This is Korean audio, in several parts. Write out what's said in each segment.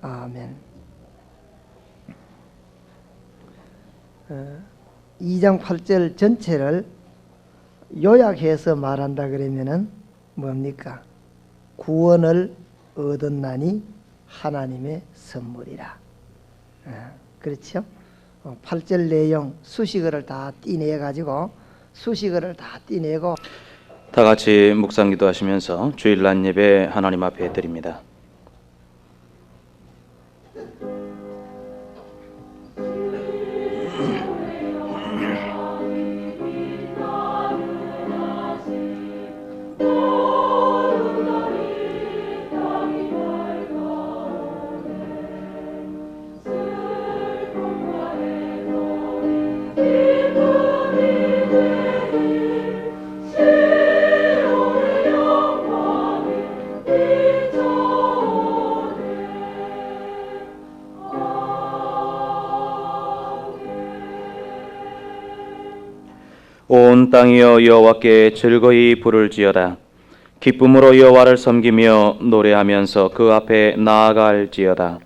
아멘. 2장 8절 전체를 요약해서 말한다 그러면은 뭡니까? 구원을 얻었나니 하나님의 선물이라. 그렇죠? 8절 내용 수식어를 다 떼내가지고 다 같이 묵상 기도하시면서 주일날 예배 하나님 앞에 드립니다. 온 땅이여 여호와께 즐거이 부를지어다. 기쁨으로 여호와를 섬기며 노래하면서 그 앞에 나아갈지어다.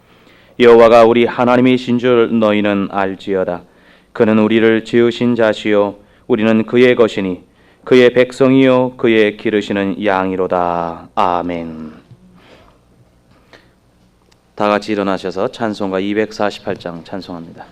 여호와가 우리 하나님이신 줄 너희는 알지어다. 그는 우리를 지으신 자시요 우리는 그의 것이니 그의 백성이요 그의 기르시는 양이로다. 아멘. 다 같이 일어나셔서 찬송가 248장 찬송합니다.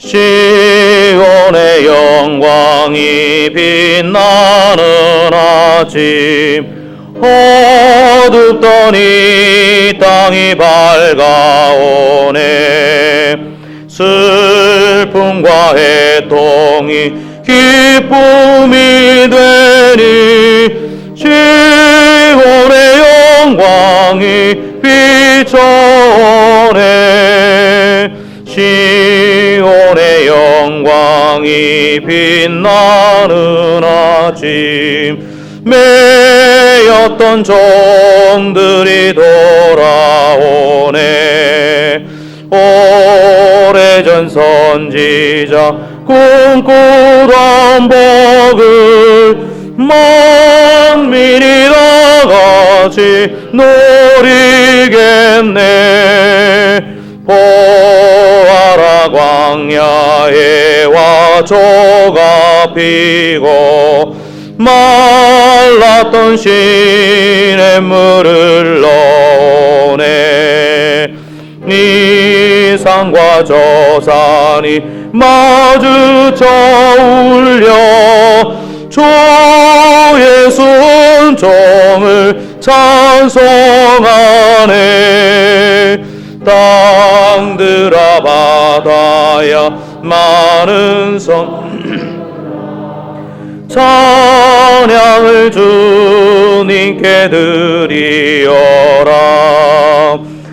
시온의 영광이 빛나는 아침 어둡던 이 땅이 밝아오네. 슬픔과 애통이 기쁨이 되니 시온의 영광이 비춰오네. 시온의 영광이 빛나는 아침 매였던 종들이 돌아오네. 오래전 선지자 꿈꾸던 복을 만민이 다 같이 누리겠네. 보아라 광야에 화초가 피고 말랐던 시냇물을 넣네. 이 산과 저 산이 마주쳐 울려 주의 순종을 찬송하네. 땅들아 바다야 많은 섬 찬양을 주님께 드리어라.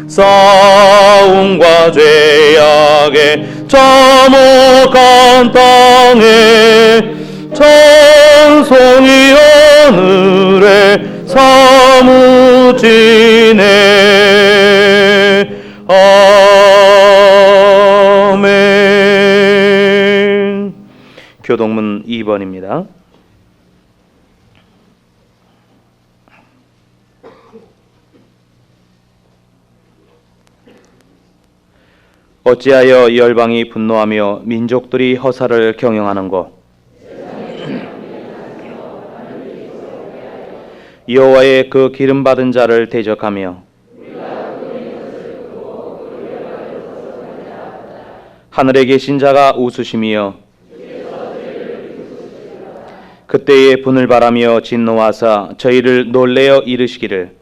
싸움과 죄악에 참혹한 땅에 찬송이 하늘에 사무치네. 아멘. 교동문 2번입니다. 어찌하여 열방이 분노하며 민족들이 허사를 경영하는고? 여호와의 그 기름 받은 자를 대적하며 하늘에 계신 자가 웃으시며 그때에 분을 바라며 진노하사 저희를 놀래어 이르시기를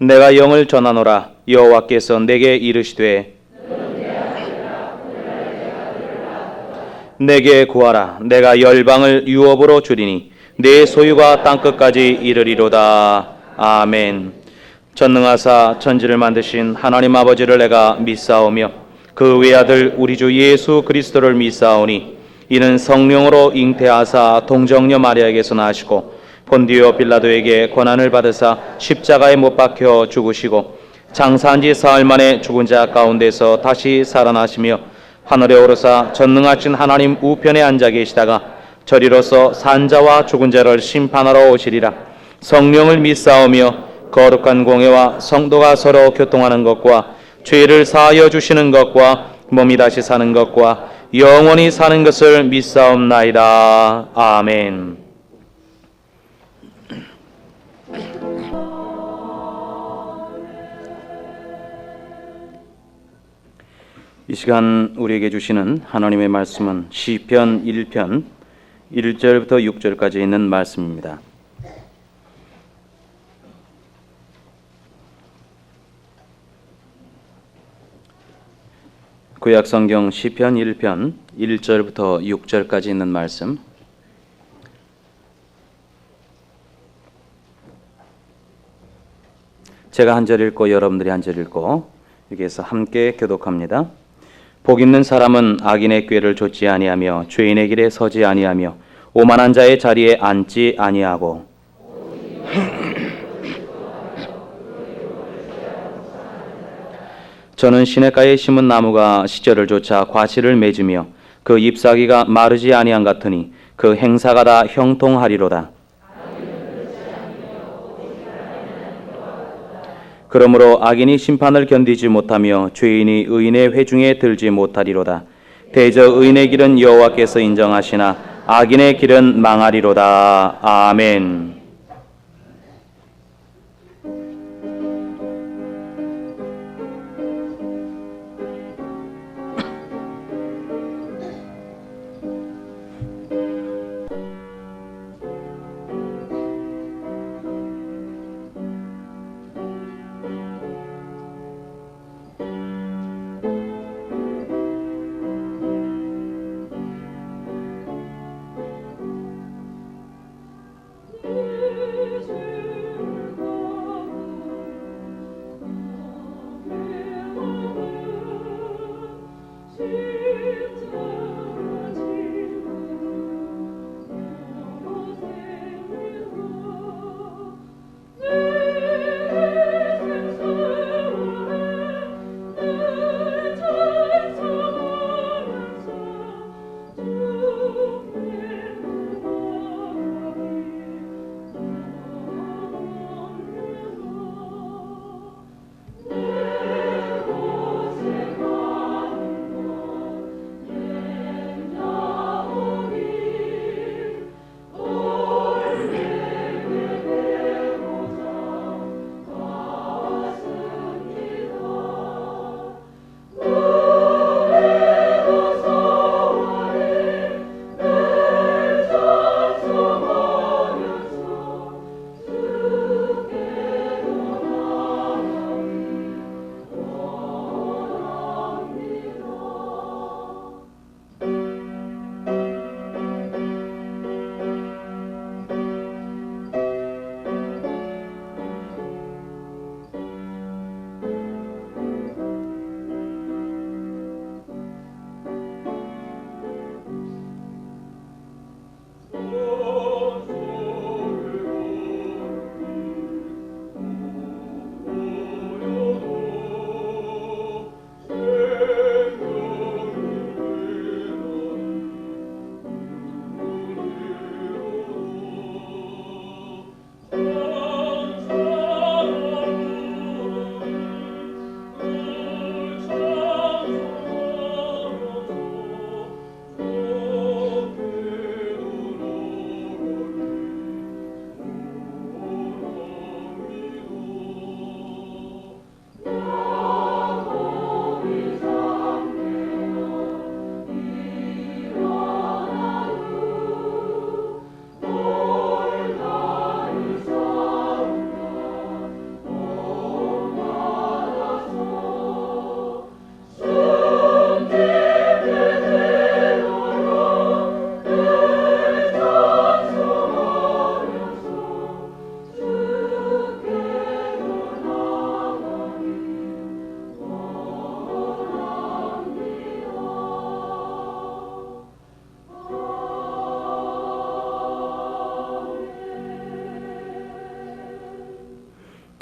내가 영을 전하노라. 여호와께서 내게 이르시되 내게 구하라. 내가 열방을 유업으로 주리니 내 소유가 땅끝까지 이르리로다. 아멘. 전능하사 천지를 만드신 하나님 아버지를 내가 믿사오며 그 외아들 우리 주 예수 그리스도를 믿사오니 이는 성령으로 잉태하사 동정녀 마리아에게서 나시고 본디오 빌라도에게 고난을 받으사 십자가에 못 박혀 죽으시고 장사한 지 사흘 만에 죽은 자 가운데서 다시 살아나시며 하늘에 오르사 전능하신 하나님 우편에 앉아 계시다가 저리로서 산자와 죽은 자를 심판하러 오시리라. 성령을 믿사오며 거룩한 공회와 성도가 서로 교통하는 것과 죄를 사하여 주시는 것과 몸이 다시 사는 것과 영원히 사는 것을 믿사옵나이다. 아멘. 이 시간 우리에게 주시는 하나님의 말씀은 시편 1편 1절부터 6절까지 있는 말씀입니다. 구약성경 시편 1편 1절부터 6절까지 있는 말씀, 제가 한 절 읽고 여러분들이 한 절 읽고 여기에서 함께 교독합니다. 복 있는 사람은 악인의 꾀를 좇지 아니하며 죄인의 길에 서지 아니하며 오만한 자의 자리에 앉지 아니하고 저는 시냇가에 심은 나무가 시절을 쫓아 과실을 맺으며 그 잎사귀가 마르지 아니한 같으니 그 행사가 다 형통하리로다. 그러므로 악인이 심판을 견디지 못하며 죄인이 의인의 회중에 들지 못하리로다. 대저 의인의 길은 여호와께서 인정하시나 악인의 길은 망하리로다. 아멘.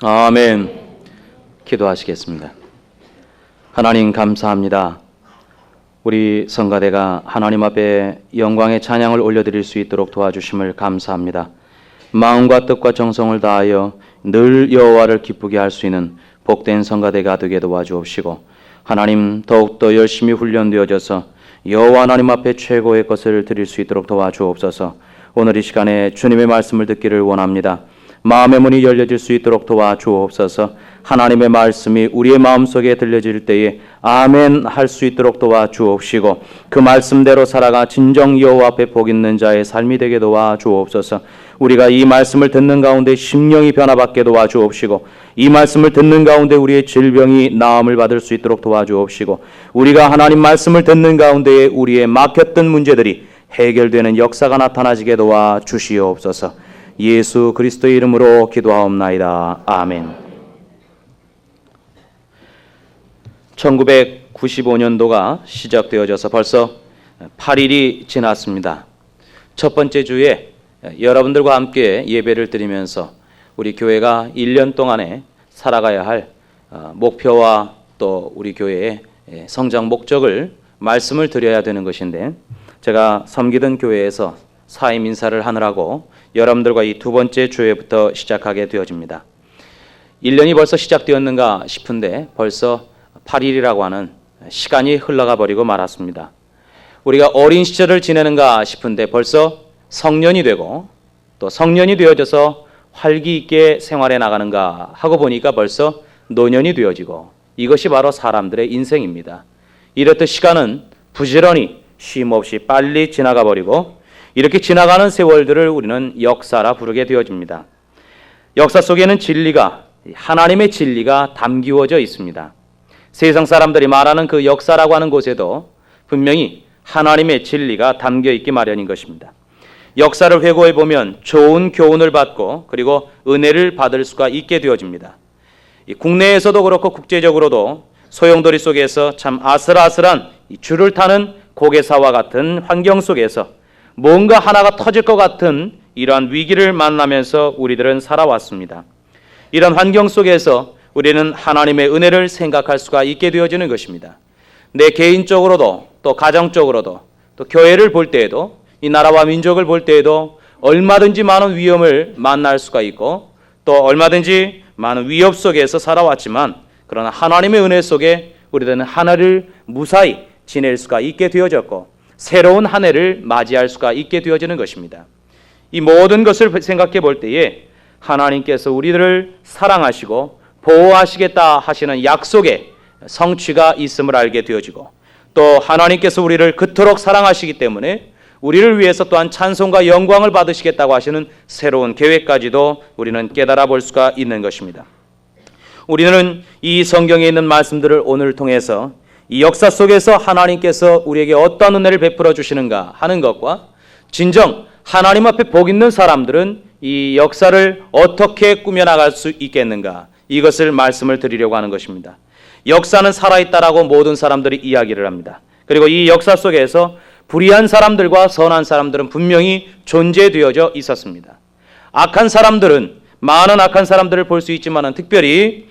아멘. 기도하시겠습니다. 하나님 감사합니다. 우리 성가대가 하나님 앞에 영광의 찬양을 올려드릴 수 있도록 도와주심을 감사합니다. 마음과 뜻과 정성을 다하여 늘 여호와를 기쁘게 할 수 있는 복된 성가대가 되게 도와주옵시고, 하나님 더욱더 열심히 훈련되어져서 여호와 하나님 앞에 최고의 것을 드릴 수 있도록 도와주옵소서. 오늘 이 시간에 주님의 말씀을 듣기를 원합니다. 마음의 문이 열려질 수 있도록 도와주옵소서. 하나님의 말씀이 우리의 마음속에 들려질 때에 아멘 할 수 있도록 도와주옵시고, 그 말씀대로 살아가 진정 여호와 앞에 복 있는 자의 삶이 되게 도와주옵소서. 우리가 이 말씀을 듣는 가운데 심령이 변화받게 도와주옵시고, 이 말씀을 듣는 가운데 우리의 질병이 나음을 받을 수 있도록 도와주옵시고, 우리가 하나님 말씀을 듣는 가운데 우리의 막혔던 문제들이 해결되는 역사가 나타나지게 도와주시옵소서. 예수 그리스도의 이름으로 기도하옵나이다. 아멘. 1995년도가 시작되어져서 벌써 8일이 지났습니다. 첫 번째 주에 여러분들과 함께 예배를 드리면서 우리 교회가 1년 동안에 살아가야 할 목표와 또 우리 교회의 성장 목적을 말씀을 드려야 되는 것인데, 제가 섬기던 교회에서 사임 인사를 하느라고 여러분들과 이 두 번째 주회부터 시작하게 되어집니다. 1년이 벌써 시작되었는가 싶은데 벌써 8일이라고 하는 시간이 흘러가 버리고 말았습니다. 우리가 어린 시절을 지내는가 싶은데 벌써 성년이 되고, 또 성년이 되어져서 활기 있게 생활해 나가는가 하고 보니까 벌써 노년이 되어지고, 이것이 바로 사람들의 인생입니다. 이렇듯 시간은 부지런히 쉼없이 빨리 지나가 버리고, 이렇게 지나가는 세월들을 우리는 역사라 부르게 되어집니다. 역사 속에는 진리가, 하나님의 진리가 담기워져 있습니다. 세상 사람들이 말하는 그 역사라고 하는 곳에도 분명히 하나님의 진리가 담겨 있기 마련인 것입니다. 역사를 회고해 보면 좋은 교훈을 받고 그리고 은혜를 받을 수가 있게 되어집니다. 국내에서도 그렇고 국제적으로도 소용돌이 속에서 참 아슬아슬한 줄을 타는 고개사와 같은 환경 속에서 뭔가 하나가 터질 것 같은 이러한 위기를 만나면서 우리들은 살아왔습니다. 이런 환경 속에서 우리는 하나님의 은혜를 생각할 수가 있게 되어지는 것입니다. 내 개인적으로도 또 가정적으로도 또 교회를 볼 때에도 이 나라와 민족을 볼 때에도 얼마든지 많은 위험을 만날 수가 있고, 또 얼마든지 많은 위협 속에서 살아왔지만, 그러나 하나님의 은혜 속에 우리들은 하나를 무사히 지낼 수가 있게 되어졌고 새로운 한 해를 맞이할 수가 있게 되어지는 것입니다. 이 모든 것을 생각해 볼 때에 하나님께서 우리들을 사랑하시고 보호하시겠다 하시는 약속의 성취가 있음을 알게 되어지고, 또 하나님께서 우리를 그토록 사랑하시기 때문에 우리를 위해서 또한 찬송과 영광을 받으시겠다고 하시는 새로운 계획까지도 우리는 깨달아 볼 수가 있는 것입니다. 우리는 이 성경에 있는 말씀들을 오늘 통해서 이 역사 속에서 하나님께서 우리에게 어떤 은혜를 베풀어 주시는가 하는 것과, 진정 하나님 앞에 복 있는 사람들은 이 역사를 어떻게 꾸며나갈 수 있겠는가, 이것을 말씀을 드리려고 하는 것입니다. 역사는 살아있다라고 모든 사람들이 이야기를 합니다. 그리고 이 역사 속에서 불의한 사람들과 선한 사람들은 분명히 존재되어져 있었습니다. 악한 사람들은, 많은 악한 사람들을 볼 수 있지만 특별히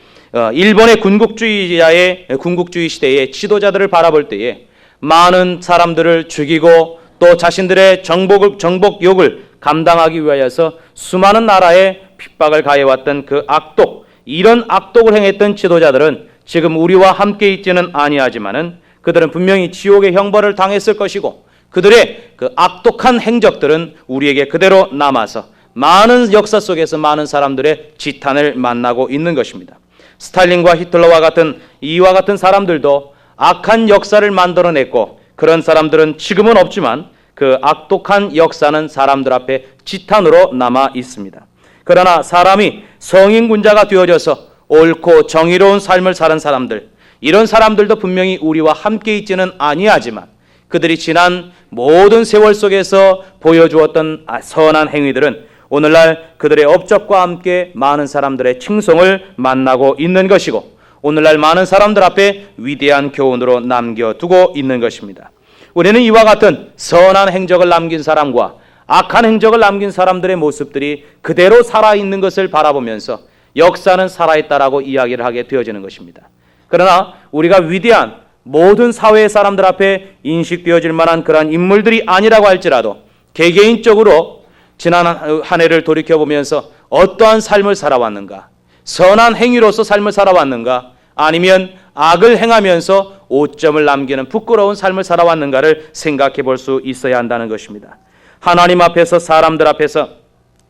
일본의 군국주의 시대의 지도자들을 바라볼 때에 많은 사람들을 죽이고 또 자신들의 정복욕을 감당하기 위하여서 수많은 나라에 핍박을 가해왔던 그 악독, 이런 악독을 행했던 지도자들은 지금 우리와 함께 있지는 아니하지만은 그들은 분명히 지옥의 형벌을 당했을 것이고, 그들의 그 악독한 행적들은 우리에게 그대로 남아서 많은 역사 속에서 많은 사람들의 지탄을 만나고 있는 것입니다. 스탈린과 히틀러와 같은 이와 같은 사람들도 악한 역사를 만들어냈고, 그런 사람들은 지금은 없지만 그 악독한 역사는 사람들 앞에 지탄으로 남아 있습니다. 그러나 사람이 성인군자가 되어져서 옳고 정의로운 삶을 사는 사람들, 이런 사람들도 분명히 우리와 함께 있지는 아니하지만 그들이 지난 모든 세월 속에서 보여주었던 선한 행위들은 오늘날 그들의 업적과 함께 많은 사람들의 칭송을 만나고 있는 것이고, 오늘날 많은 사람들 앞에 위대한 교훈으로 남겨두고 있는 것입니다. 우리는 이와 같은 선한 행적을 남긴 사람과 악한 행적을 남긴 사람들의 모습들이 그대로 살아있는 것을 바라보면서 역사는 살아있다라고 이야기를 하게 되어지는 것입니다. 그러나 우리가 위대한 모든 사회의 사람들 앞에 인식되어질 만한 그러한 인물들이 아니라고 할지라도 개개인적으로 지난 한 해를 돌이켜보면서 어떠한 삶을 살아왔는가, 선한 행위로서 삶을 살아왔는가, 아니면 악을 행하면서 오점을 남기는 부끄러운 삶을 살아왔는가를 생각해 볼 수 있어야 한다는 것입니다. 하나님 앞에서, 사람들 앞에서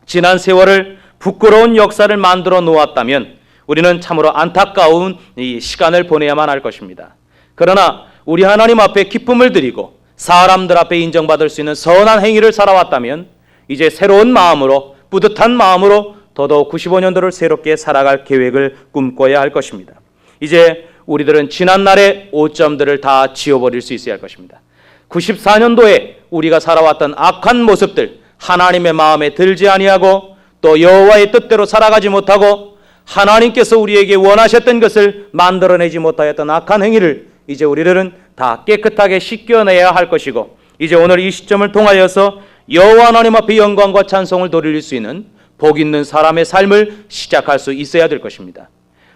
지난 세월을 부끄러운 역사를 만들어 놓았다면 우리는 참으로 안타까운 이 시간을 보내야만 할 것입니다. 그러나 우리 하나님 앞에 기쁨을 드리고 사람들 앞에 인정받을 수 있는 선한 행위를 살아왔다면 이제 새로운 마음으로, 뿌듯한 마음으로 더더욱 95년도를 새롭게 살아갈 계획을 꿈꿔야 할 것입니다. 이제 우리들은 지난날의 오점들을 다 지워버릴 수 있어야 할 것입니다. 94년도에 우리가 살아왔던 악한 모습들, 하나님의 마음에 들지 아니하고 또 여호와의 뜻대로 살아가지 못하고 하나님께서 우리에게 원하셨던 것을 만들어내지 못하였던 악한 행위를 이제 우리들은 다 깨끗하게 씻겨내야 할 것이고, 이제 오늘 이 시점을 통하여서 여호와 하나님 앞에 영광과 찬송을 돌릴 수 있는 복 있는 사람의 삶을 시작할 수 있어야 될 것입니다.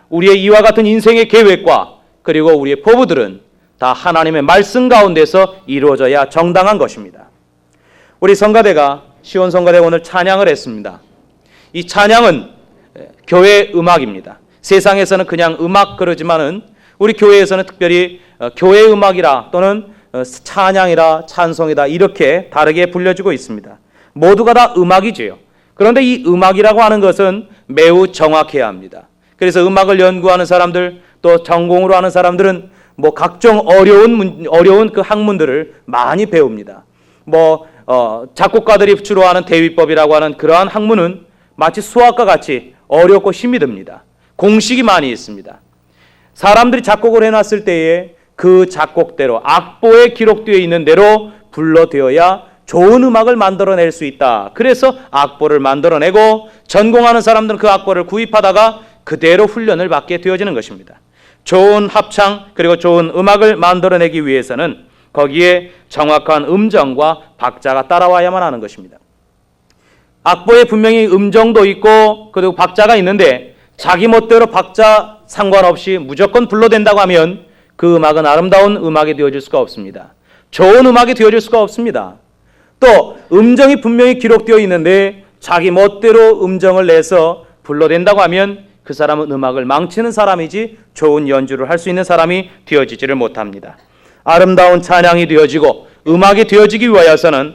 우리의 이와 같은 인생의 계획과 그리고 우리의 포부들은 다 하나님의 말씀 가운데서 이루어져야 정당한 것입니다. 우리 성가대가, 시온 성가대가 오늘 찬양을 했습니다. 이 찬양은 교회 음악입니다. 세상에서는 그냥 음악 그러지만은 우리 교회에서는 특별히 교회 음악이라 또는 찬양이라 찬송이다 이렇게 다르게 불려지고 있습니다. 모두가 다 음악이지요. 그런데 이 음악이라고 하는 것은 매우 정확해야 합니다. 그래서 음악을 연구하는 사람들, 또 전공으로 하는 사람들은 뭐 각종 어려운 그 학문들을 많이 배웁니다. 작곡가들이 주로 하는 대위법이라고 하는 그러한 학문은 마치 수학과 같이 어렵고 힘이 듭니다. 공식이 많이 있습니다. 사람들이 작곡을 해놨을 때에 그 작곡대로, 악보에 기록되어 있는 대로 불러되어야 좋은 음악을 만들어낼 수 있다. 그래서 악보를 만들어내고 전공하는 사람들은 그 악보를 구입하다가 그대로 훈련을 받게 되어지는 것입니다. 좋은 합창 그리고 좋은 음악을 만들어내기 위해서는 거기에 정확한 음정과 박자가 따라와야만 하는 것입니다. 악보에 분명히 음정도 있고 그리고 박자가 있는데 자기 멋대로 박자 상관없이 무조건 불러댄다고 하면 그 음악은 아름다운 음악이 되어질 수가 없습니다. 좋은 음악이 되어질 수가 없습니다. 또 음정이 분명히 기록되어 있는데 자기 멋대로 음정을 내서 불러댄다고 하면 그 사람은 음악을 망치는 사람이지 좋은 연주를 할 수 있는 사람이 되어지지를 못합니다. 아름다운 찬양이 되어지고 음악이 되어지기 위하여서는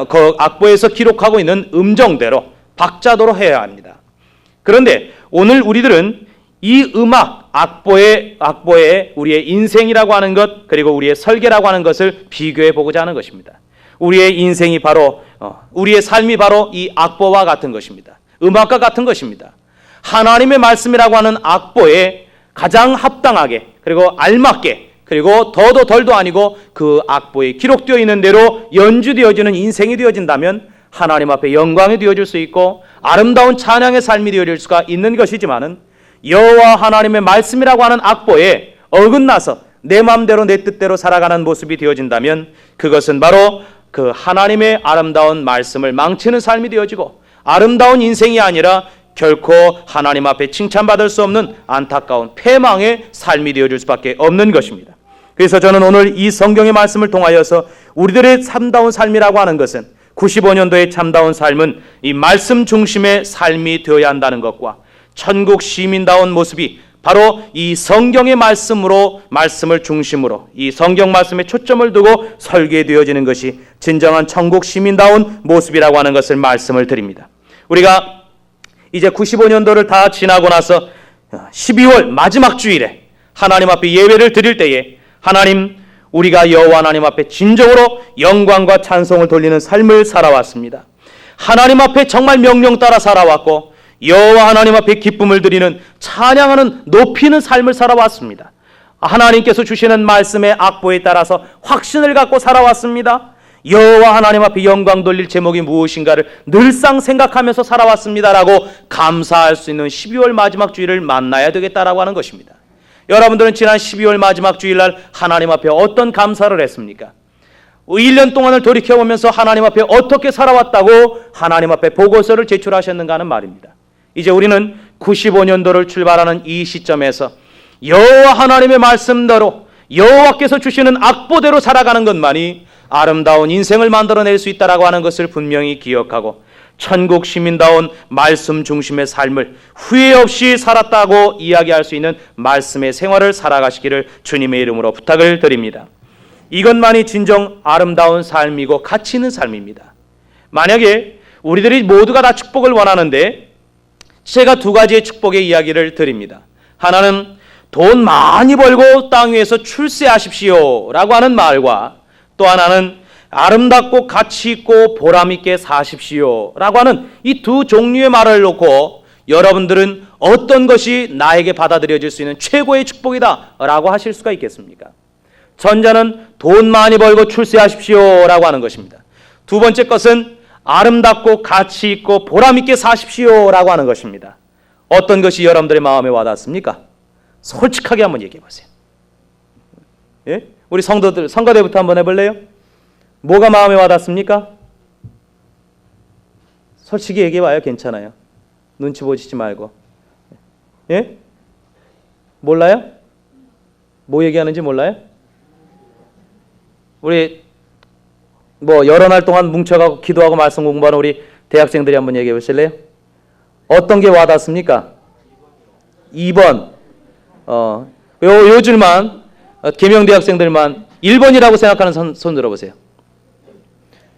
그 악보에서 기록하고 있는 음정대로 박자도로 해야 합니다. 그런데 오늘 우리들은 이 음악, 악보에 우리의 인생이라고 하는 것 그리고 우리의 설계라고 하는 것을 비교해 보고자 하는 것입니다. 우리의 인생이 바로 우리의 삶이 바로 이 악보와 같은 것입니다. 음악과 같은 것입니다. 하나님의 말씀이라고 하는 악보에 가장 합당하게 그리고 알맞게 그리고 더도 덜도 아니고 그 악보에 기록되어 있는 대로 연주되어지는 인생이 되어진다면 하나님 앞에 영광이 되어질 수 있고 아름다운 찬양의 삶이 되어질 수가 있는 것이지만은 여호와 하나님의 말씀이라고 하는 악보에 어긋나서 내 마음대로 내 뜻대로 살아가는 모습이 되어진다면 그것은 바로 그 하나님의 아름다운 말씀을 망치는 삶이 되어지고 아름다운 인생이 아니라 결코 하나님 앞에 칭찬받을 수 없는 안타까운 패망의 삶이 되어질 수밖에 없는 것입니다. 그래서 저는 오늘 이 성경의 말씀을 통하여서 우리들의 참다운 삶이라고 하는 것은 95년도의 참다운 삶은 이 말씀 중심의 삶이 되어야 한다는 것과 천국 시민다운 모습이 바로 이 성경의 말씀을 중심으로 이 성경 말씀에 초점을 두고 설계되어지는 것이 진정한 천국 시민다운 모습이라고 하는 것을 말씀을 드립니다. 우리가 이제 95년도를 다 지나고 나서 12월 마지막 주일에 하나님 앞에 예배를 드릴 때에 하나님, 우리가 여호와 하나님 앞에 진정으로 영광과 찬송을 돌리는 삶을 살아왔습니다. 하나님 앞에 정말 명령 따라 살아왔고 여호와 하나님 앞에 기쁨을 드리는 찬양하는 높이는 삶을 살아왔습니다. 하나님께서 주시는 말씀의 악보에 따라서 확신을 갖고 살아왔습니다. 여호와 하나님 앞에 영광 돌릴 제목이 무엇인가를 늘상 생각하면서 살아왔습니다라고 감사할 수 있는 12월 마지막 주일을 만나야 되겠다라고 하는 것입니다. 여러분들은 지난 12월 마지막 주일날 하나님 앞에 어떤 감사를 했습니까? 1년 동안을 돌이켜보면서 하나님 앞에 어떻게 살아왔다고 하나님 앞에 보고서를 제출하셨는가 하는 말입니다. 이제 우리는 95년도를 출발하는 이 시점에서 여호와 하나님의 말씀대로 여호와께서 주시는 악보대로 살아가는 것만이 아름다운 인생을 만들어낼 수 있다라고 하는 것을 분명히 기억하고 천국 시민다운 말씀 중심의 삶을 후회 없이 살았다고 이야기할 수 있는 말씀의 생활을 살아가시기를 주님의 이름으로 부탁을 드립니다. 이것만이 진정 아름다운 삶이고 가치 있는 삶입니다. 만약에 우리들이 모두가 다 축복을 원하는데 제가 두 가지의 축복의 이야기를 드립니다. 하나는 돈 많이 벌고 땅 위에서 출세하십시오 라고 하는 말과 또 하나는 아름답고 가치 있고 보람 있게 사십시오 라고 하는 이 두 종류의 말을 놓고 여러분들은 어떤 것이 나에게 받아들여질 수 있는 최고의 축복이다 라고 하실 수가 있겠습니까? 전자는 돈 많이 벌고 출세하십시오 라고 하는 것입니다. 두 번째 것은 아름답고 가치 있고 보람 있게 사십시오 라고 하는 것입니다. 어떤 것이 여러분들의 마음에 와닿습니까? 솔직하게 한번 얘기해 보세요. 예? 우리 성도들 성가대부터 한번 해볼래요? 뭐가 마음에 와닿습니까? 솔직히 얘기해 봐요. 괜찮아요. 눈치 보시지 말고. 예? 몰라요? 뭐 얘기하는지 몰라요? 우리 여러 날 동안 뭉쳐가고 기도하고 말씀 공부하는 우리 대학생들이 한번 얘기해 보실래요? 어떤 게 와닿습니까? 2번. 요 줄만 계명대학생들만 1번이라고 생각하는 손 들어보세요.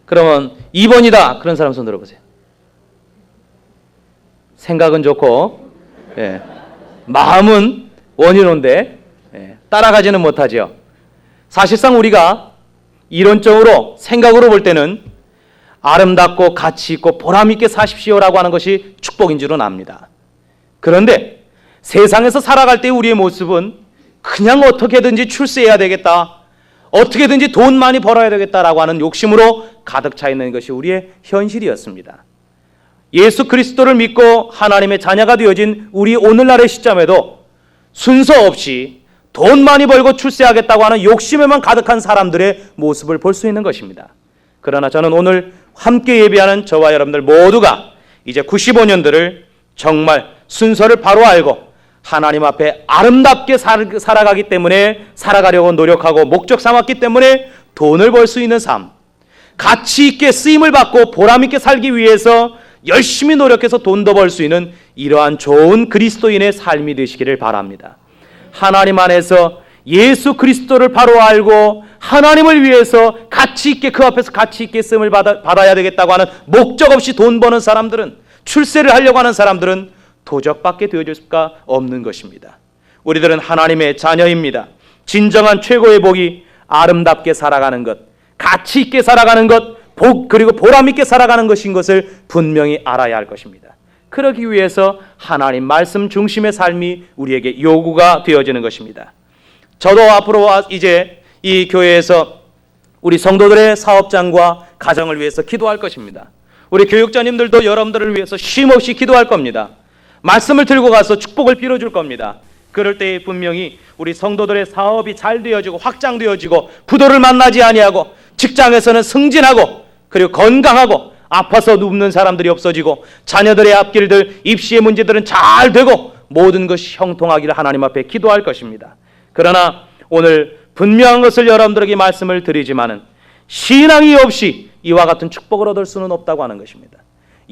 그러면 2번이다 그런 사람 손 들어보세요. 생각은 좋고 마음은 원인론데 따라가지는 못하죠. 사실상 우리가 이론적으로 생각으로 볼 때는 아름답고 가치 있고 보람 있게 사십시오라고 하는 것이 축복인 줄은 압니다. 그런데 세상에서 살아갈 때 우리의 모습은 그냥 어떻게든지 출세해야 되겠다, 어떻게든지 돈 많이 벌어야 되겠다라고 하는 욕심으로 가득 차 있는 것이 우리의 현실이었습니다. 예수 그리스도를 믿고 하나님의 자녀가 되어진 우리 오늘날의 시점에도 순서 없이 돈 많이 벌고 출세하겠다고 하는 욕심에만 가득한 사람들의 모습을 볼 수 있는 것입니다. 그러나 저는 오늘 함께 예배하는 저와 여러분들 모두가 이제 95년들을 정말 순서를 바로 알고 하나님 앞에 아름답게 살아가기 때문에 살아가려고 노력하고 목적 삼았기 때문에 돈을 벌 수 있는 삶, 가치 있게 쓰임을 받고 보람 있게 살기 위해서 열심히 노력해서 돈도 벌 수 있는 이러한 좋은 그리스도인의 삶이 되시기를 바랍니다. 하나님 안에서 예수 그리스도를 바로 알고 하나님을 위해서 가치 있게 그 앞에서 가치 있게 쓰임을 받아야 되겠다고 하는 목적 없이 돈 버는 사람들은, 출세를 하려고 하는 사람들은 도적밖에 되어줄 수가 없는 것입니다. 우리들은 하나님의 자녀입니다. 진정한 최고의 복이 아름답게 살아가는 것, 가치 있게 살아가는 것, 그리고 보람 있게 살아가는 것인 것을 분명히 알아야 할 것입니다. 그러기 위해서 하나님 말씀 중심의 삶이 우리에게 요구가 되어지는 것입니다. 저도 앞으로 이제 이 교회에서 우리 성도들의 사업장과 가정을 위해서 기도할 것입니다. 우리 교육자님들도 여러분들을 위해서 쉼없이 기도할 겁니다. 말씀을 들고 가서 축복을 빌어줄 겁니다. 그럴 때 분명히 우리 성도들의 사업이 잘 되어지고 확장되어지고 부도를 만나지 아니하고 직장에서는 승진하고 그리고 건강하고 아파서 눕는 사람들이 없어지고 자녀들의 앞길들 입시의 문제들은 잘 되고 모든 것이 형통하기를 하나님 앞에 기도할 것입니다. 그러나 오늘 분명한 것을 여러분들에게 말씀을 드리지만은 신앙이 없이 이와 같은 축복을 얻을 수는 없다고 하는 것입니다.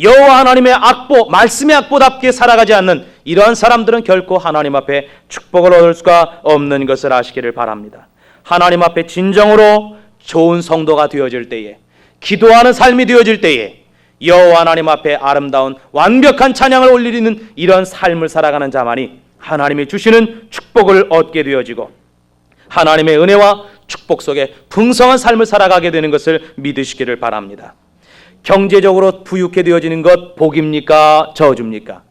여호와 하나님의 악보, 말씀의 악보답게 살아가지 않는 이러한 사람들은 결코 하나님 앞에 축복을 얻을 수가 없는 것을 아시기를 바랍니다. 하나님 앞에 진정으로 좋은 성도가 되어질 때에, 기도하는 삶이 되어질 때에 여호와 하나님 앞에 아름다운 완벽한 찬양을 올리는 이런 삶을 살아가는 자만이 하나님이 주시는 축복을 얻게 되어지고 하나님의 은혜와 축복 속에 풍성한 삶을 살아가게 되는 것을 믿으시기를 바랍니다. 경제적으로 부유해 되어지는 것 복입니까? 저주입니까?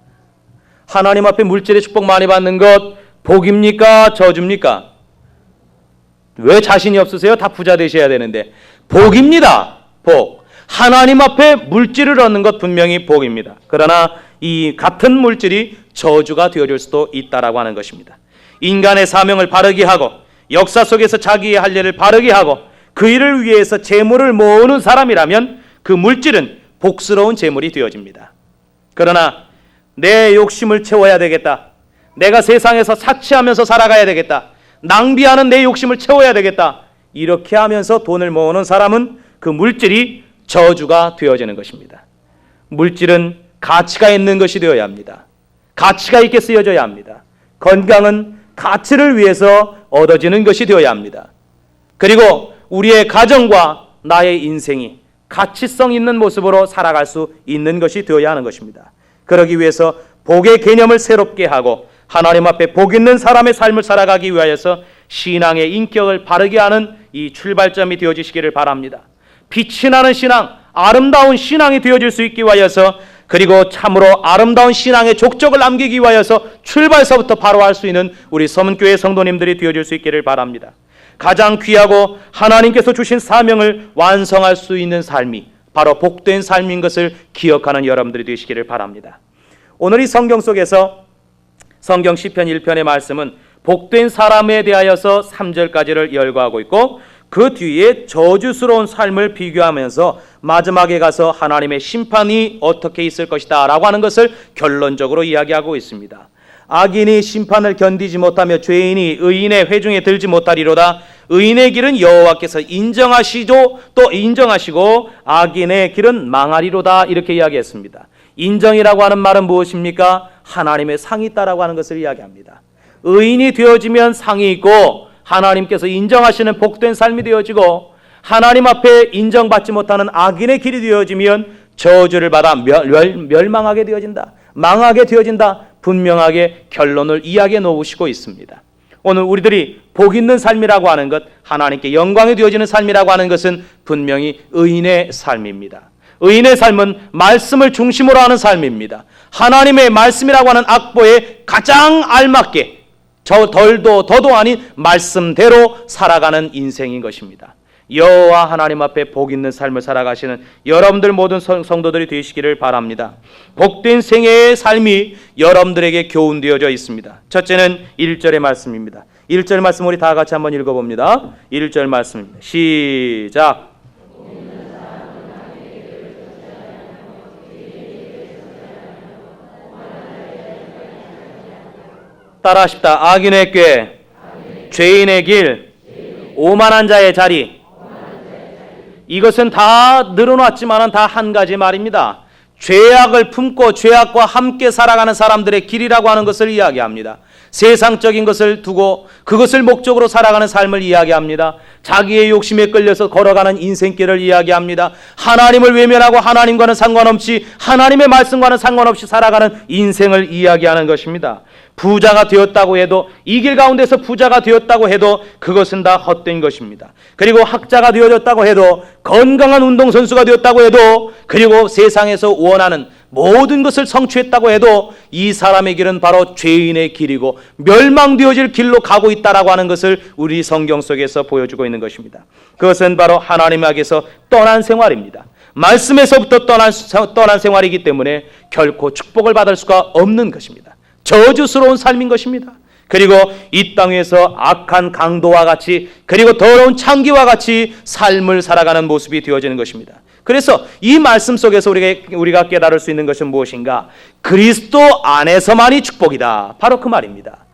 하나님 앞에 물질의 축복 많이 받는 것 복입니까? 저주입니까? 왜 자신이 없으세요? 다 부자 되셔야 되는데. 복입니다. 복. 하나님 앞에 물질을 얻는 것 분명히 복입니다. 그러나 이 같은 물질이 저주가 되어질 수도 있다라고 하는 것입니다. 인간의 사명을 바르게 하고 역사 속에서 자기의 할 일을 바르게 하고 그 일을 위해서 재물을 모으는 사람이라면 그 물질은 복스러운 재물이 되어집니다. 그러나 내 욕심을 채워야 되겠다. 내가 세상에서 사치하면서 살아가야 되겠다. 낭비하는 내 욕심을 채워야 되겠다. 이렇게 하면서 돈을 모으는 사람은 그 물질이 저주가 되어지는 것입니다. 물질은 가치가 있는 것이 되어야 합니다. 가치가 있게 쓰여져야 합니다. 건강은 가치를 위해서 얻어지는 것이 되어야 합니다. 그리고 우리의 가정과 나의 인생이 가치성 있는 모습으로 살아갈 수 있는 것이 되어야 하는 것입니다. 그러기 위해서 복의 개념을 새롭게 하고 하나님 앞에 복 있는 사람의 삶을 살아가기 위하여서 신앙의 인격을 바르게 하는 이 출발점이 되어지시기를 바랍니다. 빛이 나는 신앙, 아름다운 신앙이 되어질 수 있기 위하여서, 그리고 참으로 아름다운 신앙의 족적을 남기기 위하여서 출발서부터 바로 할 수 있는 우리 서문교회 성도님들이 되어질 수 있기를 바랍니다. 가장 귀하고 하나님께서 주신 사명을 완성할 수 있는 삶이 바로 복된 삶인 것을 기억하는 여러분들이 되시기를 바랍니다. 오늘 이 성경 속에서 성경 시편 1편의 말씀은 복된 사람에 대하여서 3절까지를 열거하고 있고, 그 뒤에 저주스러운 삶을 비교하면서 마지막에 가서 하나님의 심판이 어떻게 있을 것이다 라고 하는 것을 결론적으로 이야기하고 있습니다. 악인이 심판을 견디지 못하며 죄인이 의인의 회중에 들지 못하리로다. 의인의 길은 여호와께서 인정하시고 또 인정하시고 악인의 길은 망하리로다. 이렇게 이야기했습니다. 인정이라고 하는 말은 무엇입니까? 하나님의 상이 있다라고 하는 것을 이야기합니다. 의인이 되어지면 상이 있고 하나님께서 인정하시는 복된 삶이 되어지고, 하나님 앞에 인정받지 못하는 악인의 길이 되어지면 저주를 받아 멸망하게 되어진다, 망하게 되어진다. 분명하게 결론을 이야기해 놓으시고 있습니다. 오늘 우리들이 복 있는 삶이라고 하는 것, 하나님께 영광이 되어지는 삶이라고 하는 것은 분명히 의인의 삶입니다. 의인의 삶은 말씀을 중심으로 하는 삶입니다. 하나님의 말씀이라고 하는 악보에 가장 알맞게 덜도 더도 아닌 말씀대로 살아가는 인생인 것입니다. 여호와 하나님 앞에 복 있는 삶을 살아가시는 여러분들 모든 성도들이 되시기를 바랍니다. 복된 생애의 삶이 여러분들에게 교훈되어져 있습니다. 첫째는 1절의 말씀입니다. 1절 말씀 우리 다 같이 한번 읽어봅니다. 1절 말씀입니다. 시작. 따라하십시다. 악인의 꾀, 죄인의 길, 오만한 자의 자리. 이것은 다 늘어났지만 다 한 가지 말입니다. 죄악을 품고 죄악과 함께 살아가는 사람들의 길이라고 하는 것을 이야기합니다. 세상적인 것을 두고 그것을 목적으로 살아가는 삶을 이야기합니다. 자기의 욕심에 끌려서 걸어가는 인생길을 이야기합니다. 하나님을 외면하고 하나님과는 상관없이, 하나님의 말씀과는 상관없이 살아가는 인생을 이야기하는 것입니다. 부자가 되었다고 해도, 이 길 가운데서 부자가 되었다고 해도 그것은 다 헛된 것입니다. 그리고 학자가 되어졌다고 해도, 건강한 운동선수가 되었다고 해도, 그리고 세상에서 원하는 모든 것을 성취했다고 해도 이 사람의 길은 바로 죄인의 길이고 멸망되어질 길로 가고 있다라고 하는 것을 우리 성경 속에서 보여주고 있는 것입니다. 그것은 바로 하나님에게서 떠난 생활입니다. 말씀에서부터 떠난 생활이기 때문에 결코 축복을 받을 수가 없는 것입니다. 저주스러운 삶인 것입니다. 그리고 이 땅에서 악한 강도와 같이, 그리고 더러운 창기와 같이 삶을 살아가는 모습이 되어지는 것입니다. 그래서 이 말씀 속에서 우리가 깨달을 수 있는 것은 무엇인가? 그리스도 안에서만이 축복이다. 바로 그 말입니다.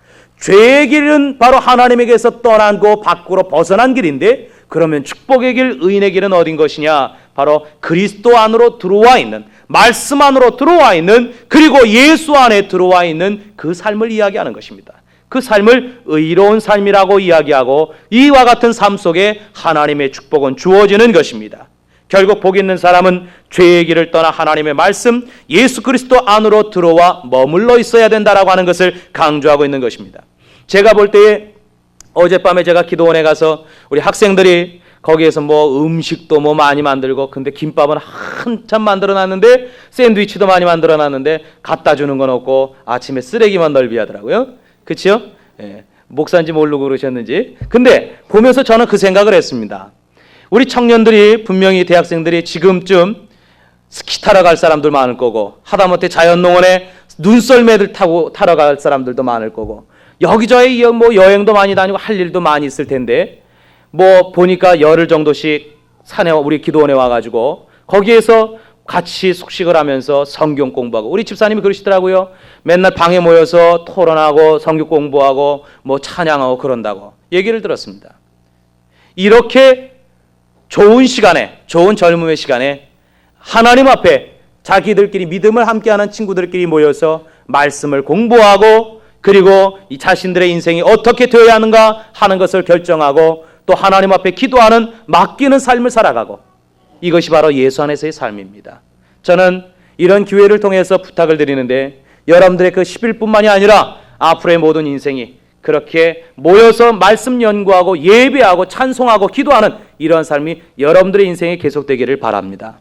죄의 길은 바로 하나님에게서 떠나고 밖으로 벗어난 길인데, 그러면 축복의 길, 의인의 길은 어딘 것이냐? 바로 그리스도 안으로 들어와 있는, 말씀 안으로 들어와 있는, 그리고 예수 안에 들어와 있는 그 삶을 이야기하는 것입니다. 그 삶을 의로운 삶이라고 이야기하고, 이와 같은 삶 속에 하나님의 축복은 주어지는 것입니다. 결국 복 있는 사람은 죄의 길을 떠나 하나님의 말씀, 예수 그리스도 안으로 들어와 머물러 있어야 된다라고 하는 것을 강조하고 있는 것입니다. 제가 볼 때에 어젯밤에 제가 기도원에 가서 우리 학생들이 거기에서 뭐 음식도 뭐 많이 만들고, 근데 김밥은 한참 만들어 놨는데, 샌드위치도 많이 만들어 놨는데 갖다 주는 건 없고 아침에 쓰레기만 널비하더라고요. 그렇죠? 예, 목사인지 모르고 그러셨는지. 근데 보면서 저는 그 생각을 했습니다. 우리 청년들이, 분명히 대학생들이 지금쯤 스키 타러 갈 사람들 많을 거고, 하다못해 자연농원에 눈썰매들 타러 갈 사람들도 많을 거고, 여기저기 뭐 여행도 많이 다니고 할 일도 많이 있을 텐데, 뭐 보니까 열흘 정도씩 산에, 우리 기도원에 와가지고 거기에서 같이 숙식을 하면서 성경 공부하고, 우리 집사님이 그러시더라고요. 맨날 방에 모여서 토론하고 성경 공부하고 뭐 찬양하고 그런다고 얘기를 들었습니다. 이렇게 좋은 시간에, 좋은 젊음의 시간에 하나님 앞에 자기들끼리 믿음을 함께하는 친구들끼리 모여서 말씀을 공부하고, 그리고 이 자신들의 인생이 어떻게 되어야 하는가 하는 것을 결정하고, 또 하나님 앞에 기도하는 맡기는 삶을 살아가고, 이것이 바로 예수 안에서의 삶입니다. 저는 이런 기회를 통해서 부탁을 드리는데, 여러분들의 그 10일뿐만이 아니라 앞으로의 모든 인생이 그렇게 모여서 말씀 연구하고 예배하고 찬송하고 기도하는 이런 삶이 여러분들의 인생에 계속되기를 바랍니다.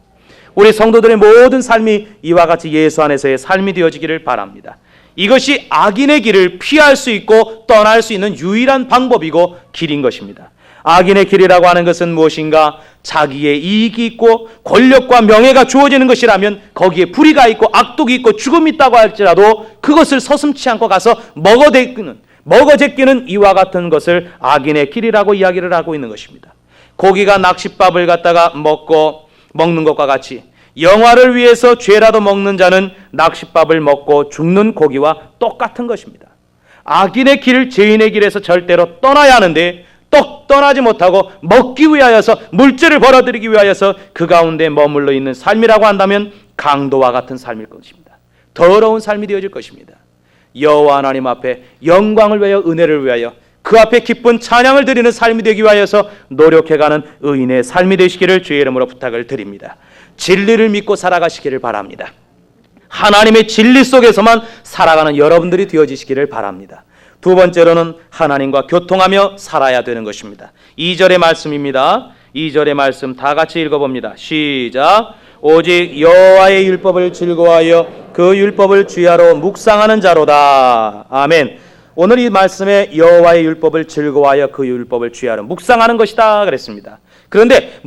우리 성도들의 모든 삶이 이와 같이 예수 안에서의 삶이 되어지기를 바랍니다. 이것이 악인의 길을 피할 수 있고 떠날 수 있는 유일한 방법이고 길인 것입니다. 악인의 길이라고 하는 것은 무엇인가? 자기의 이익이 있고 권력과 명예가 주어지는 것이라면 거기에 불의가 있고 악독이 있고 죽음이 있다고 할지라도 그것을 서슴지 않고 가서 먹어제끼는 이와 같은 것을 악인의 길이라고 이야기를 하고 있는 것입니다. 고기가 낚싯밥을 갖다가 먹는 것과 같이 영화를 위해서 죄라도 먹는 자는 낚싯밥을 먹고 죽는 고기와 똑같은 것입니다. 악인의 길, 죄인의 길에서 절대로 떠나야 하는데 떠나지 못하고 먹기 위하여서, 물질을 벌어들이기 위하여서 그 가운데 머물러 있는 삶이라고 한다면 강도와 같은 삶일 것입니다. 더러운 삶이 되어질 것입니다. 여호와 하나님 앞에 영광을 위하여, 은혜를 위하여, 그 앞에 기쁜 찬양을 드리는 삶이 되기 위하여서 노력해가는 의인의 삶이 되시기를 주의 이름으로 부탁을 드립니다. 진리를 믿고 살아가시기를 바랍니다. 하나님의 진리 속에서만 살아가는 여러분들이 되어지시기를 바랍니다. 두 번째로는 하나님과 교통하며 살아야 되는 것입니다. 2절의 말씀입니다. 2절의 말씀 다 같이 읽어봅니다. 시작. 오직 여호와의 율법을 즐거워하여 그 율법을 주야로 묵상하는 자로다. 아멘. 오늘 이 말씀에 여호와의 율법을 즐거워하여 그 율법을 주야로 묵상하는 것이다 그랬습니다. 그런데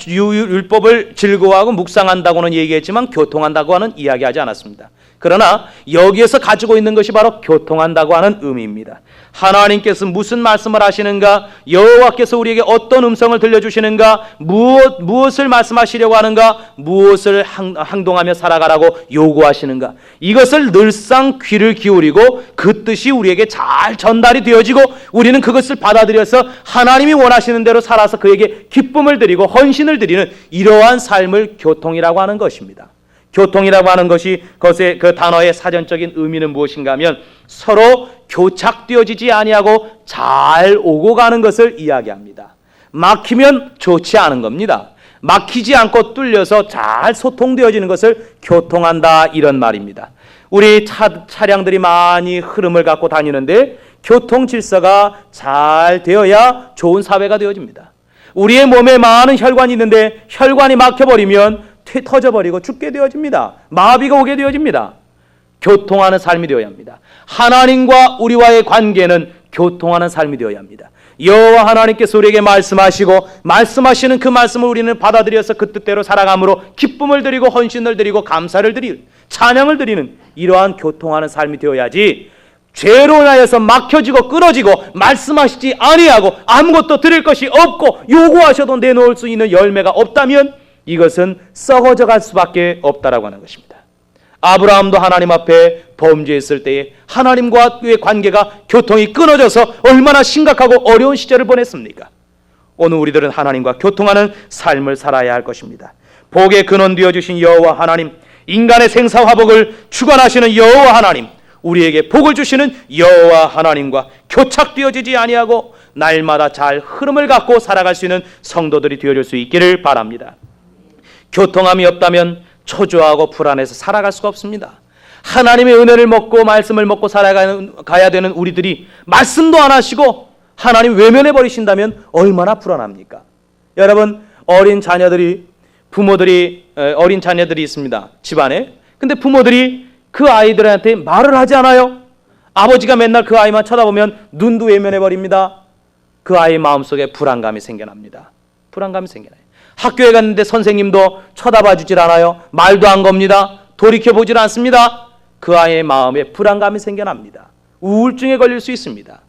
율법을 즐거워하고 묵상한다고는 얘기했지만 교통한다고 하는 이야기하지 않았습니다. 그러나 여기에서 가지고 있는 것이 바로 교통한다고 하는 의미입니다. 하나님께서 무슨 말씀을 하시는가, 여호와께서 우리에게 어떤 음성을 들려주시는가, 무엇을 말씀하시려고 하는가, 무엇을 행동하며 살아가라고 요구하시는가, 이것을 늘상 귀를 기울이고 그 뜻이 우리에게 잘 전달이 되어지고 우리는 그것을 받아들여서 하나님이 원하시는 대로 살아서 그에게 기쁨을 드리고 헌신을 드리는 이러한 삶을 교통이라고 하는 것입니다. 교통이라고 하는 것이 그것의 그 단어의 사전적인 의미는 무엇인가 하면 서로 교착되어지지 아니하고 잘 오고 가는 것을 이야기합니다. 막히면 좋지 않은 겁니다. 막히지 않고 뚫려서 잘 소통되어지는 것을 교통한다, 이런 말입니다. 우리 차량들이 많이 흐름을 갖고 다니는데 교통 질서가 잘 되어야 좋은 사회가 되어집니다. 우리의 몸에 많은 혈관이 있는데 혈관이 막혀버리면 터져버리고 죽게 되어집니다. 마비가 오게 되어집니다. 교통하는 삶이 되어야 합니다. 하나님과 우리와의 관계는 교통하는 삶이 되어야 합니다. 여호와 하나님께서 우리에게 말씀하시고 말씀하시는 그 말씀을 우리는 받아들여서 그 뜻대로 살아감으로 기쁨을 드리고 헌신을 드리고 감사를 드리고 찬양을 드리는 이러한 교통하는 삶이 되어야지, 죄로 인하여서 막혀지고 끊어지고 말씀하시지 아니하고 아무것도 드릴 것이 없고 요구하셔도 내놓을 수 있는 열매가 없다면 이것은 썩어져 갈 수밖에 없다라고 하는 것입니다. 아브라함도 하나님 앞에 범죄했을 때에 하나님과의 관계가, 교통이 끊어져서 얼마나 심각하고 어려운 시절을 보냈습니까? 오늘 우리들은 하나님과 교통하는 삶을 살아야 할 것입니다. 복의 근원 되어주신 여호와 하나님, 인간의 생사화복을 주관하시는 여호와 하나님, 우리에게 복을 주시는 여호와 하나님과 교착되어지지 아니하고 날마다 잘 흐름을 갖고 살아갈 수 있는 성도들이 되어줄 수 있기를 바랍니다. 교통함이 없다면 초조하고 불안해서 살아갈 수가 없습니다. 하나님의 은혜를 먹고 말씀을 먹고 살아가야 되는 우리들이 말씀도 안 하시고 하나님 외면해 버리신다면 얼마나 불안합니까? 여러분, 어린 자녀들이 있습니다, 집안에. 근데 부모들이 그 아이들한테 말을 하지 않아요. 아버지가 맨날 그 아이만 쳐다보면 눈도 외면해 버립니다. 그 아이의 마음속에 불안감이 생겨납니다. 불안감이 생겨나요. 학교에 갔는데 선생님도 쳐다봐 주질 않아요. 말도 안 겁니다. 돌이켜보질 않습니다. 그 아이의 마음에 불안감이 생겨납니다. 우울증에 걸릴 수 있습니다.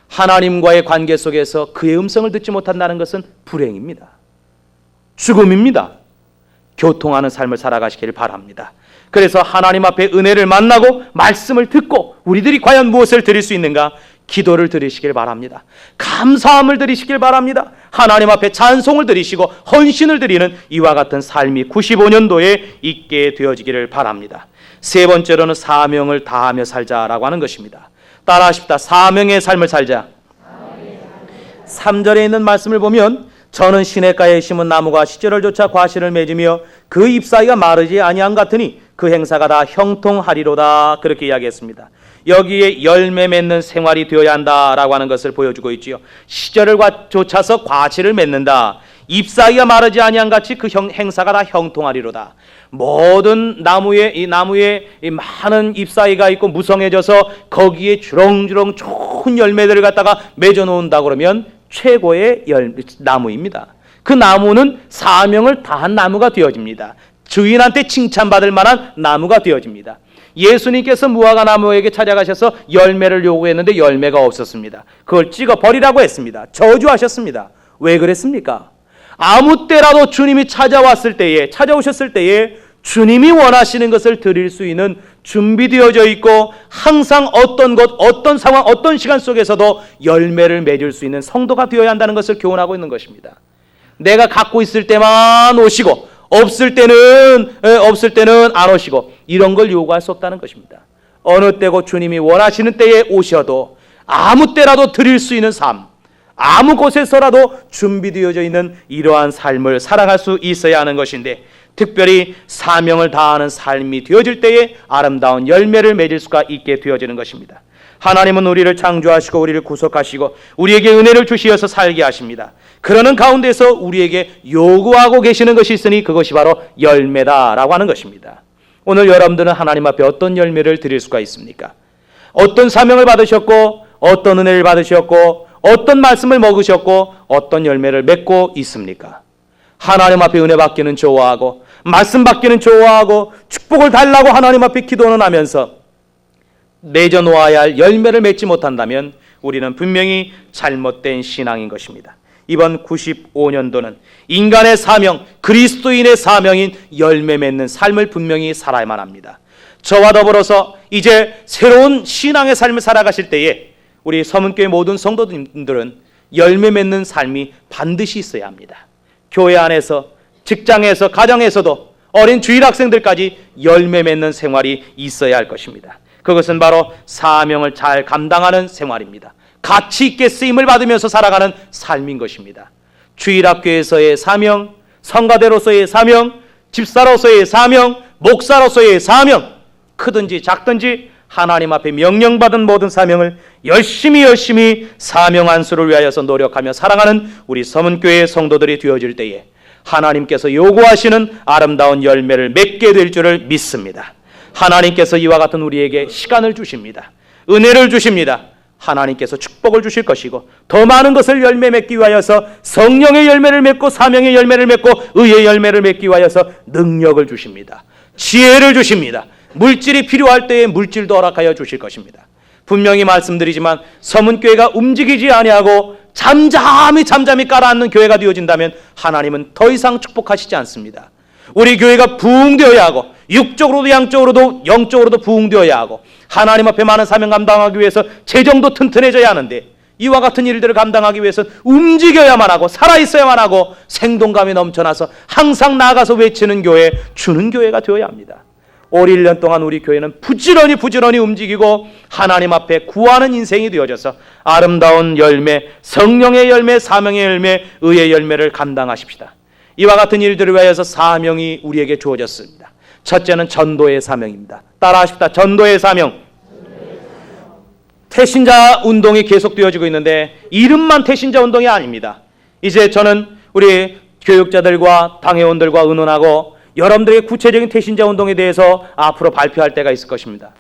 하나님과의 관계 속에서 그의 음성을 듣지 못한다는 것은 불행입니다. 죽음입니다. 교통하는 삶을 살아가시기를 바랍니다. 그래서 하나님 앞에 은혜를 만나고 말씀을 듣고 우리들이 과연 무엇을 드릴 수 있는가? 기도를 드리시길 바랍니다. 감사함을 드리시길 바랍니다. 하나님 앞에 찬송을 드리시고 헌신을 드리는 이와 같은 삶이 95년도에 있게 되어지기를 바랍니다. 세 번째로는 사명을 다하며 살자라고 하는 것입니다. 따라하십시다. 사명의 삶을 살자. 3절에 있는 말씀을 보면 저는 시냇가에 심은 나무가 시절을 쫓아 과실을 맺으며 그 잎사귀가 마르지 아니한 같으니 그 행사가 다 형통하리로다. 그렇게 이야기했습니다. 여기에 열매 맺는 생활이 되어야 한다라고 하는 것을 보여주고 있지요. 시절을 쫓아서 과실을 맺는다. 잎사귀가 마르지 아니한 같이 그 행사가 다 형통하리로다. 모든 나무에 이 많은 잎사귀가 있고 무성해져서 거기에 주렁주렁 좋은 열매들을 갖다가 맺어 놓는다 그러면 최고의 나무입니다. 그 나무는 사명을 다한 나무가 되어집니다. 주인한테 칭찬받을 만한 나무가 되어집니다. 예수님께서 무화과 나무에게 찾아가셔서 열매를 요구했는데 열매가 없었습니다. 그걸 찍어 버리라고 했습니다. 저주하셨습니다. 왜 그랬습니까? 아무 때라도 주님이 찾아오셨을 때에 주님이 원하시는 것을 드릴 수 있는 준비되어져 있고 항상 어떤 것, 어떤 상황, 어떤 시간 속에서도 열매를 맺을 수 있는 성도가 되어야 한다는 것을 교훈하고 있는 것입니다. 내가 갖고 있을 때만 오시고 없을 때는 안 오시고 이런 걸 요구할 수 없다는 것입니다. 어느 때고 주님이 원하시는 때에 오셔도 아무 때라도 드릴 수 있는 삶, 아무 곳에서라도 준비되어져 있는 이러한 삶을 살아갈 수 있어야 하는 것인데 특별히 사명을 다하는 삶이 되어질 때에 아름다운 열매를 맺을 수가 있게 되어지는 것입니다. 하나님은 우리를 창조하시고 우리를 구속하시고 우리에게 은혜를 주시어서 살게 하십니다. 그러는 가운데서 우리에게 요구하고 계시는 것이 있으니 그것이 바로 열매다라고 하는 것입니다. 오늘 여러분들은 하나님 앞에 어떤 열매를 드릴 수가 있습니까? 어떤 사명을 받으셨고 어떤 은혜를 받으셨고 어떤 말씀을 먹으셨고 어떤 열매를 맺고 있습니까? 하나님 앞에 은혜 받기는 좋아하고 말씀 받기는 좋아하고 축복을 달라고 하나님 앞에 기도는 하면서 내려놓아야 할 열매를 맺지 못한다면 우리는 분명히 잘못된 신앙인 것입니다. 이번 95년도는 인간의 사명, 그리스도인의 사명인 열매 맺는 삶을 분명히 살아야만 합니다. 저와 더불어서 이제 새로운 신앙의 삶을 살아가실 때에 우리 서문교회 모든 성도님들은 열매 맺는 삶이 반드시 있어야 합니다. 교회 안에서, 직장에서, 가정에서도 어린 주일 학생들까지 열매 맺는 생활이 있어야 할 것입니다. 그것은 바로 사명을 잘 감당하는 생활입니다. 가치 있게 쓰임을 받으면서 살아가는 삶인 것입니다. 주일학교에서의 사명, 성가대로서의 사명, 집사로서의 사명, 목사로서의 사명, 크든지 작든지 하나님 앞에 명령받은 모든 사명을 열심히 사명 안수를 위하여서 노력하며 살아가는 우리 서문교회 성도들이 되어질 때에 하나님께서 요구하시는 아름다운 열매를 맺게 될 줄을 믿습니다. 하나님께서 이와 같은 우리에게 시간을 주십니다. 은혜를 주십니다. 하나님께서 축복을 주실 것이고 더 많은 것을 열매 맺기 위하여서 성령의 열매를 맺고 사명의 열매를 맺고 의의 열매를 맺기 위하여서 능력을 주십니다. 지혜를 주십니다. 물질이 필요할 때에 물질도 허락하여 주실 것입니다. 분명히 말씀드리지만 서문교회가 움직이지 아니하고 잠잠히 깔아앉는 교회가 되어진다면 하나님은 더 이상 축복하시지 않습니다. 우리 교회가 부흥되어야 하고 육적으로도 양적으로도 영적으로도 부흥되어야 하고 하나님 앞에 많은 사명 감당하기 위해서 재정도 튼튼해져야 하는데 이와 같은 일들을 감당하기 위해서는 움직여야만 하고 살아있어야만 하고 생동감이 넘쳐나서 항상 나아가서 외치는 교회, 주는 교회가 되어야 합니다. 올 1년 동안 우리 교회는 부지런히 움직이고 하나님 앞에 구하는 인생이 되어져서 아름다운 열매, 성령의 열매, 사명의 열매, 의의 열매를 감당하십시다. 이와 같은 일들을 위하여서 사명이 우리에게 주어졌습니다. 첫째는 전도의 사명입니다. 따라하십시다. 전도의 사명. 태신자 운동이 계속되어지고 있는데 이름만 태신자 운동이 아닙니다. 이제 저는 우리 교육자들과 당회원들과 의논하고 여러분들의 구체적인 태신자 운동에 대해서 앞으로 발표할 때가 있을 것입니다.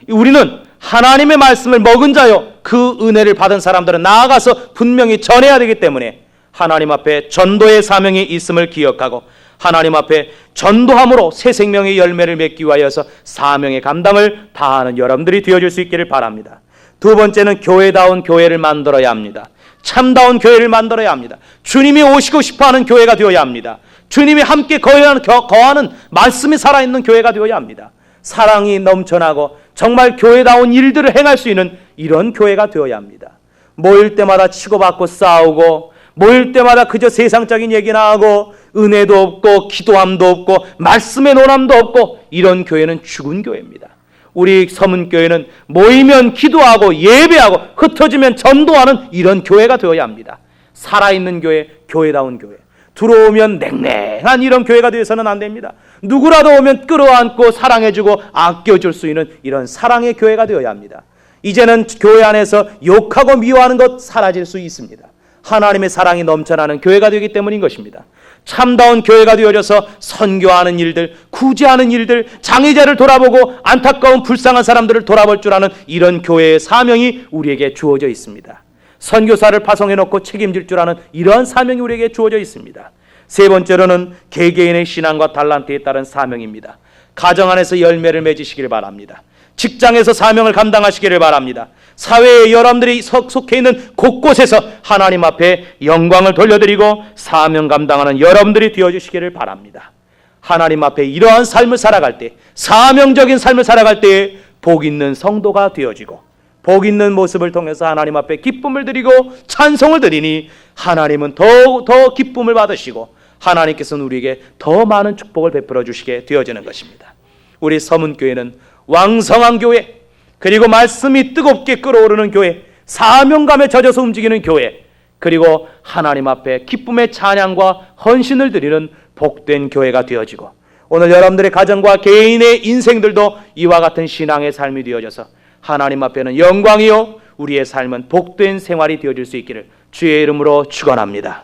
우리는 하나님의 말씀을 먹은 자요, 그 은혜를 받은 사람들은 나아가서 분명히 전해야 되기 때문에 하나님 앞에 전도의 사명이 있음을 기억하고 하나님 앞에 전도함으로 새 생명의 열매를 맺기 위하여서 사명의 감당을 다하는 여러분들이 되어줄 수 있기를 바랍니다. 두 번째는 교회다운 교회를 만들어야 합니다. 참다운 교회를 만들어야 합니다. 주님이 오시고 싶어하는 교회가 되어야 합니다. 주님이 함께 거하는 말씀이 살아있는 교회가 되어야 합니다. 사랑이 넘쳐나고 정말 교회다운 일들을 행할 수 있는 이런 교회가 되어야 합니다. 모일 때마다 치고받고 싸우고, 모일 때마다 그저 세상적인 얘기나 하고, 은혜도 없고 기도함도 없고 말씀의 논함도 없고, 이런 교회는 죽은 교회입니다. 우리 서문교회는 모이면 기도하고 예배하고 흩어지면 전도하는 이런 교회가 되어야 합니다. 살아있는 교회, 교회다운 교회. 들어오면 냉랭한 이런 교회가 되어서는 안 됩니다. 누구라도 오면 끌어안고 사랑해주고 아껴줄 수 있는 이런 사랑의 교회가 되어야 합니다. 이제는 교회 안에서 욕하고 미워하는 것 사라질 수 있습니다. 하나님의 사랑이 넘쳐나는 교회가 되기 때문인 것입니다. 참다운 교회가 되어져서 선교하는 일들, 구제하는 일들, 장애자를 돌아보고 안타까운 불쌍한 사람들을 돌아볼 줄 아는 이런 교회의 사명이 우리에게 주어져 있습니다. 선교사를 파송해놓고 책임질 줄 아는 이러한 사명이 우리에게 주어져 있습니다. 세 번째로는 개개인의 신앙과 달란트에 따른 사명입니다. 가정 안에서 열매를 맺으시기를 바랍니다. 직장에서 사명을 감당하시기를 바랍니다. 사회에 여러분들이 속해 있는 곳곳에서 하나님 앞에 영광을 돌려드리고 사명 감당하는 여러분들이 되어주시기를 바랍니다. 하나님 앞에 이러한 삶을 살아갈 때, 사명적인 삶을 살아갈 때에 복 있는 성도가 되어지고, 복 있는 모습을 통해서 하나님 앞에 기쁨을 드리고 찬송을 드리니 하나님은 더 기쁨을 받으시고 하나님께서는 우리에게 더 많은 축복을 베풀어 주시게 되어지는 것입니다. 우리 서문교회는 왕성한 교회, 그리고 말씀이 뜨겁게 끓어오르는 교회, 사명감에 젖어서 움직이는 교회, 그리고 하나님 앞에 기쁨의 찬양과 헌신을 드리는 복된 교회가 되어지고, 오늘 여러분들의 가정과 개인의 인생들도 이와 같은 신앙의 삶이 되어져서 하나님 앞에는 영광이요 우리의 삶은 복된 생활이 되어질 수 있기를 주의 이름으로 축원합니다.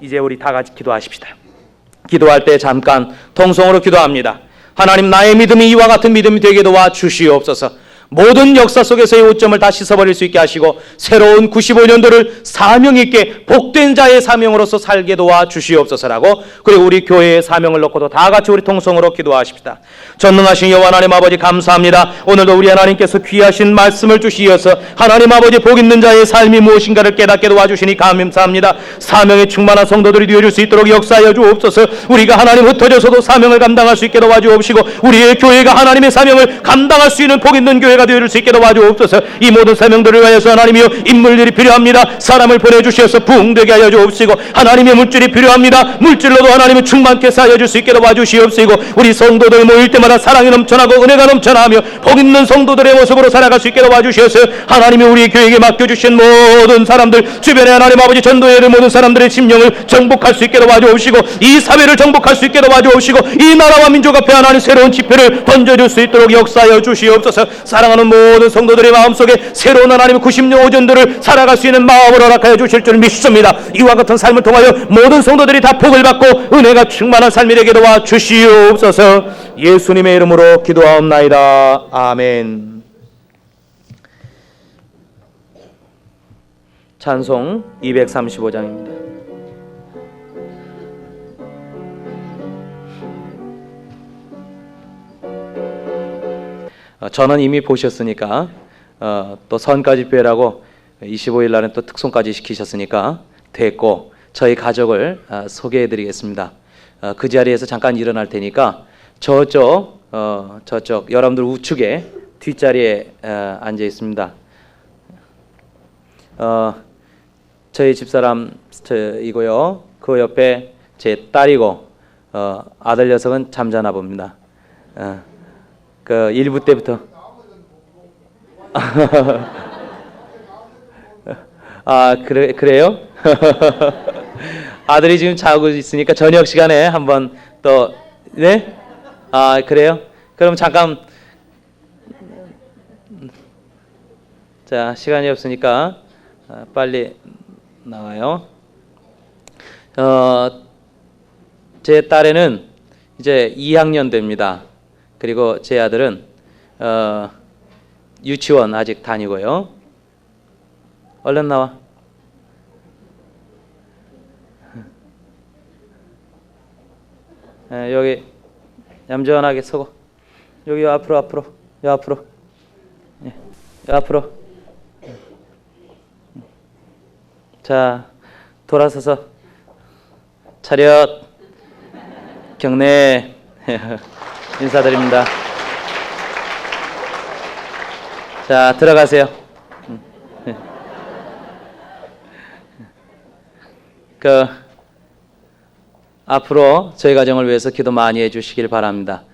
이제 우리 다 같이 기도하십시다. 기도할 때 잠깐 통성으로 기도합니다. 하나님, 나의 믿음이 이와 같은 믿음이 되게 도와 주시옵소서. 모든 역사 속에서의 오점을 다 씻어버릴 수 있게 하시고 새로운 95년도를 사명 있게 복된 자의 사명으로서 살게 도와 주시옵소서라고, 그리고 우리 교회의 사명을 놓고도 다 같이 우리 통성으로 기도하십시다. 전능하신 여호와 하나님 아버지, 감사합니다. 오늘도 우리 하나님께서 귀하신 말씀을 주시어서 하나님 아버지 복 있는 자의 삶이 무엇인가를 깨닫게 도와주시니 감사합니다. 사명에 충만한 성도들이 되어줄 수 있도록 역사하여 주옵소서. 우리가 하나님 흩어져서도 사명을 감당할 수 있게 도와주옵시고 우리의 교회가 하나님의 사명을 감당할 수 있는 복 있는 교회가 되어줄 수 있게 도와주옵소서. 이 모든 사명들을 위하여서 하나님이여 인물들이 필요합니다. 사람을 보내주셔서 부흥되게 하여 주옵시고, 하나님의 물질이 필요합니다. 물질로도 하나님을 충만케 하여 줄 수 있게 도와주시옵시고, 우리 성도들 모일 때마다 사랑이 넘쳐나고 은혜가 넘쳐나며 복 있는 성도들의 모습으로 살아갈 수 있게 도와주셔서 하나님이 우리 교회에게 맡겨주신 모든 사람들, 주변에 하나님 아버지 전도해야 될 모든 사람들의 심령을 정복할 수 있게 도와주옵시고, 이 사회를 정복할 수 있게 도와주옵시고, 이 나라와 민족 앞에 하나님 새로운 지표를 던져줄 수 있도록 역사하여 주시옵소서. 사랑하는 모든 성도들의 마음속에 새로운 하나님의 90년 오전들을 살아갈 수 있는 마음을 허락하여 주실 줄 믿습니다. 이와 같은 삶을 통하여 모든 성도들이 다 복을 받고 은혜가 충만한 삶이 되게 도와 주시옵소서. 예수님의 이름으로 기도하옵나이다. 아멘. 찬송 235장입니다. 저는 이미 보셨으니까 또 선가집회라고 25일 날은 또 특송까지 시키셨으니까 됐고, 저희 가족을 소개해 드리겠습니다. 그 자리에서 잠깐 일어날 테니까 저쪽 여러분들 우측에 뒷자리에 앉아 있습니다. 저희 집사람 이고요. 그 옆에 제 딸이고 아들 녀석은 잠자나 봅니다. 그 1부 때부터 아 그래요? 아들이 지금 자고 있으니까 저녁 시간에 한번 또 네? 아 그래요? 그럼 잠깐 자 시간이 없으니까 빨리 나와요. 제 딸애는 이제 2학년 됩니다. 그리고 제 아들은 유치원 아직 다니고요. 얼른 나와. 여기 얌전하게 서고, 여기 앞으로 여 앞으로 여 앞으로. 자 돌아서서 차렷. 경례 인사드립니다. 자, 들어가세요. 앞으로 저희 가정을 위해서 기도 많이 해주시길 바랍니다.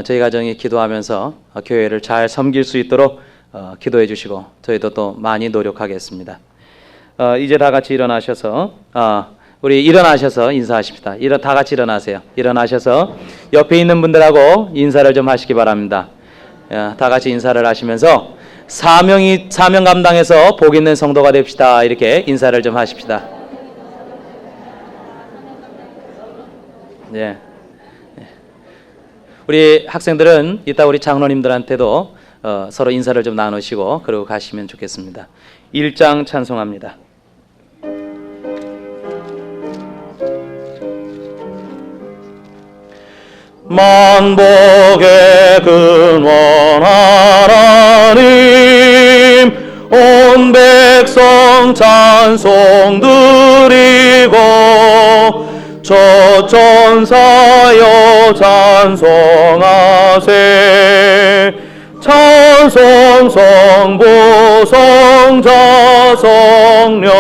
저희 가정이 기도하면서 교회를 잘 섬길 수 있도록 기도해 주시고 저희도 또 많이 노력하겠습니다. 이제 다 같이 일어나셔서 우리 일어나셔서 인사하십시다. 다 같이 일어나세요. 일어나셔서 옆에 있는 분들하고 인사를 좀 하시기 바랍니다. 다 같이 인사를 하시면서 사명 감당해서 복 있는 성도가 됩시다. 이렇게 인사를 좀 하십시다. 예. 우리 학생들은 이따 우리 장로님들한테도 서로 인사를 좀 나누시고 그러고 가시면 좋겠습니다. 1장 찬송합니다. 만복의 근원 하나님 온 백성 찬송 드리고 저 천사여 찬송하세 찬송 성부 성자 성령